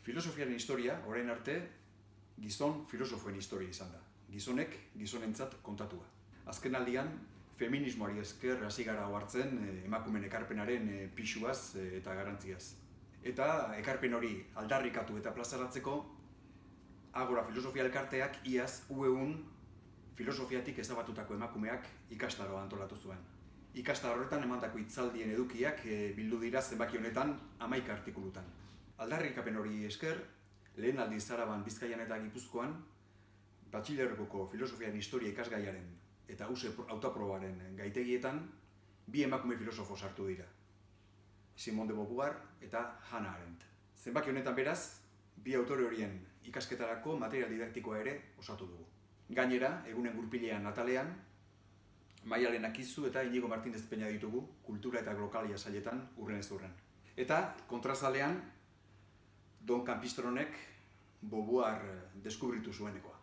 Filosofiaren historia, orain arte, gizon filosofoen historia izan da. Gizonek gizonentzat kontatua. Azken aldian, feminismoari esker hasi gara hartzen emakumeen ekarpenaren pisuaz eta garrantziaz. Eta ekarpen hori aldarrikatu eta plazaratzeko, Agora Filosofia Elkarteak iaz ueun filosofiatik ezabatutako emakumeak ikastaroa antolatu zuen. Ikastaro horretan emandako hitzaldien edukiak bildu dira zenbaki honetan 11 artikulutan. Aldarrikapen hori esker, lehen aldiz Araban, Bizkaian eta Gipuzkoan, batxilergoko filosofiaren historia ikasgaiaren eta use autoprobaren gaitegietan, bi emakume filosofo sartu dira. Simone de Beauvoir eta Hannah Arendt. Zenbaki honetan beraz, bi autore horien ikasketarako material didaktikoa ere osatu dugu. Gainera, egunen gurpilean atalean, Maialen Akizu eta Inigo Martínez Peña ditugu, kultura eta glokalia sailetan urrenez urren. Eta kontrazalean, Don Campistrónek Beauvoir deskubritu zuenekoa.